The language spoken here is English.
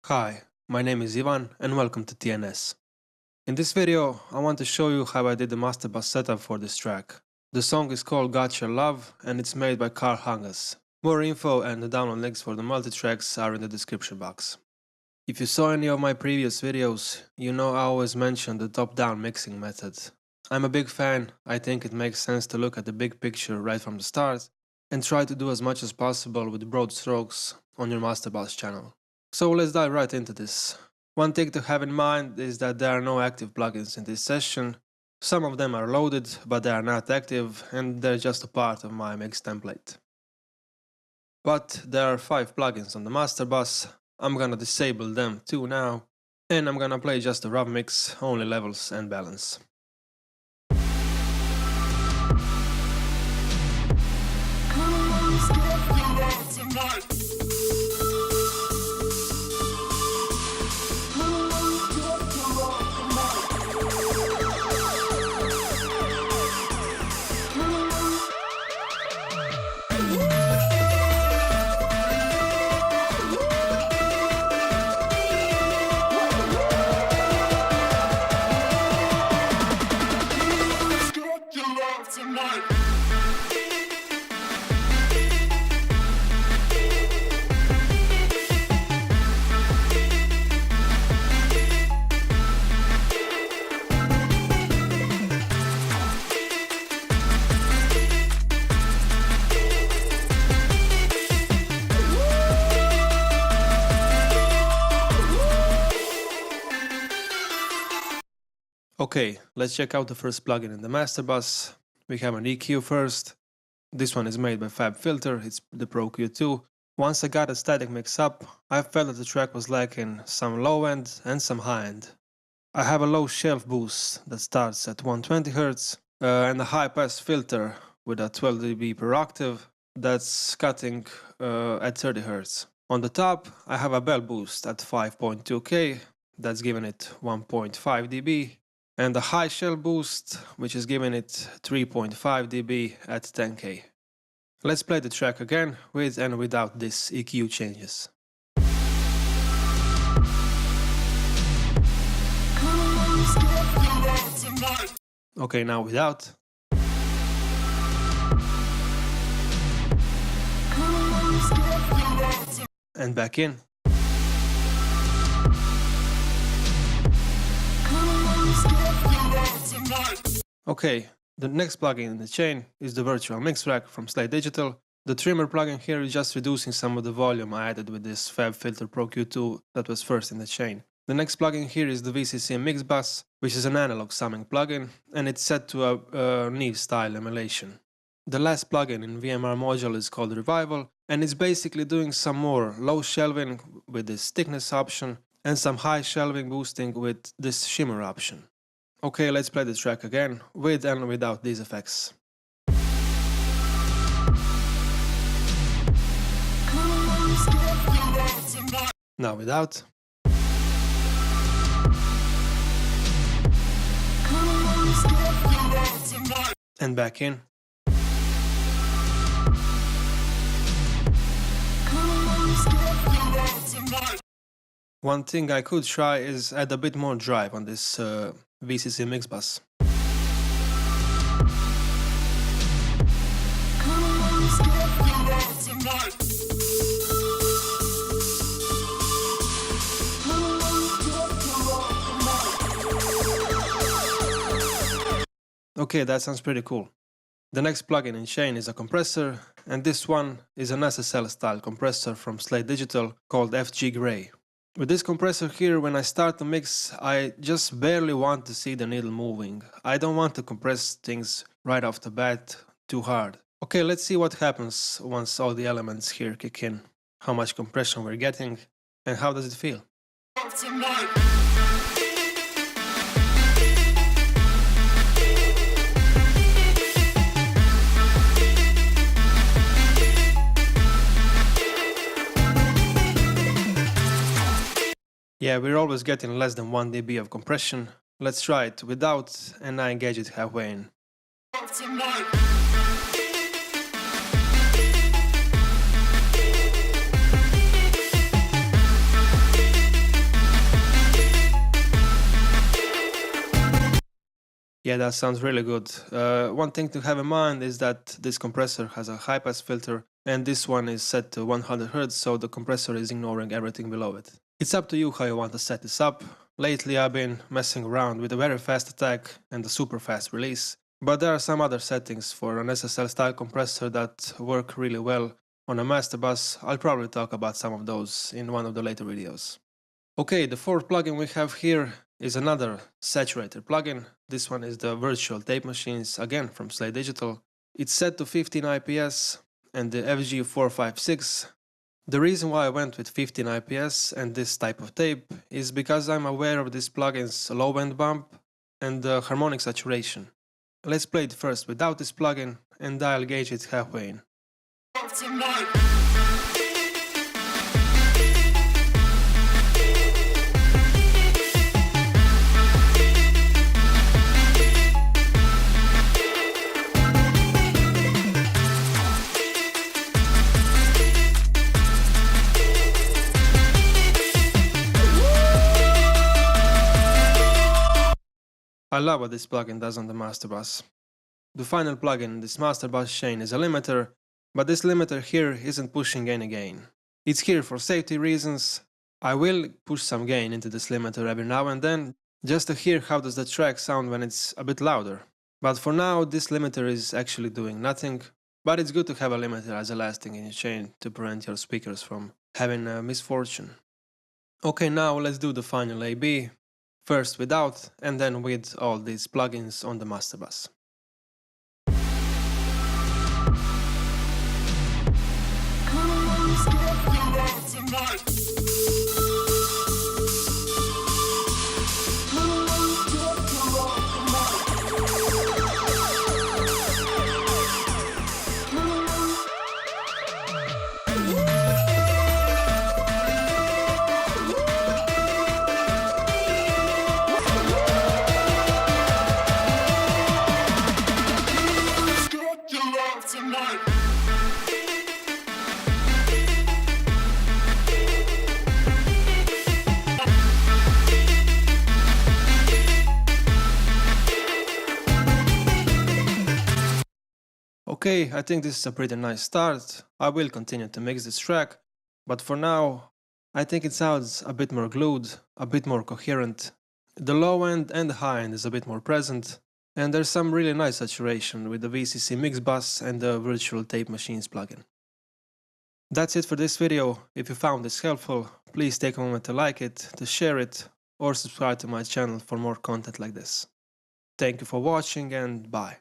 Hi, my name is Ivan and welcome to TNS. In this video, I want to show you how I did the master bus setup for this track. The song is called Got Your Love and it's made by Carl Hangas. More info and the download links for the multi-tracks are in the description box. If you saw any of my previous videos, you know I always mention the top-down mixing method. I'm a big fan. I think it makes sense to look at the big picture right from the start and try to do as much as possible with broad strokes on your master bus channel. So let's dive right into this. One thing to have in mind is that there are no active plugins in this session. Some of them are loaded, but they are not active and they're just a part of my mix template. But there are 5 plugins on the master bus. I'm gonna disable them too now, and I'm gonna play just a rough mix, only levels and balance. Okay, let's check out the first plugin in the master bus. We have an EQ first. This one is made by Fabfilter, it's the Pro Q2. Once I got a static mix up, I felt that the track was lacking some low end and some high end. I have a low shelf boost that starts at 120 Hz and a high pass filter with a 12 dB per octave that's cutting at 30 Hz. On the top, I have a bell boost at 5.2K that's giving it 1.5 dB. And a high shell boost, which is giving it 3.5 dB at 10K. Let's play the track again with and without these EQ changes. Okay, now without. And back in. Okay, the next plugin in the chain is the Virtual Mix Rack from Slate Digital. The trimmer plugin here is just reducing some of the volume I added with this Fabfilter Pro Q2 that was first in the chain. The next plugin here is the VCC Mixbus, which is an analog summing plugin, and it's set to a Neve style emulation. The last plugin in VMR module is called Revival, and it's basically doing some more low shelving with this thickness option and some high shelving boosting with this shimmer option. Okay, let's play the track again, with and without these effects. Now without. And back in. One thing I could try is add a bit more drive on this VCC Mixbus. Okay, that sounds pretty cool. The next plugin in chain is a compressor, and this one is an SSL style compressor from Slate Digital called FG Gray. With this compressor here, when I start the mix, I just barely want to see the needle moving. I don't want to compress things right off the bat too hard. Okay, let's see what happens once all the elements here kick in. How much compression we're getting, and how does it feel? Yeah, we're always getting less than 1 dB of compression. Let's try it without, and I engage it halfway in. Yeah, that sounds really good. One thing to have in mind is that this compressor has a high pass filter, and this one is set to 100 Hz, so the compressor is ignoring everything below it. It's up to you how you want to set this up. Lately I've been messing around with a very fast attack and a super fast release, but there are some other settings for an SSL style compressor that work really well on a master bus. I'll probably talk about some of those in one of the later videos. Okay, the fourth plugin we have here is another saturator plugin. This one is the virtual tape machines, again from Slate Digital. It's set to 15 IPS and the FG456. The reason why I went with 15 IPS and this type of tape is because I'm aware of this plugin's low end bump and the harmonic saturation. Let's play it first without this plugin and I'll gauge it halfway in. I love what this plugin does on the master bus. The final plugin in this master bus chain is a limiter, but this limiter here isn't pushing any gain. It's here for safety reasons. I will push some gain into this limiter every now and then, just to hear how does the track sound when it's a bit louder. But for now this limiter is actually doing nothing, but it's good to have a limiter as a last thing in your chain to prevent your speakers from having a misfortune. Okay, now let's do the final AB. First without, and then with all these plugins on the master bus. Okay, I think this is a pretty nice start. I will continue to mix this track, but for now, I think it sounds a bit more glued, a bit more coherent. The low end and the high end is a bit more present, and there's some really nice saturation with the VCC Mixbus and the virtual tape machines plugin. That's it for this video. If you found this helpful, please take a moment to like it, to share it, or subscribe to my channel for more content like this. Thank you for watching and bye.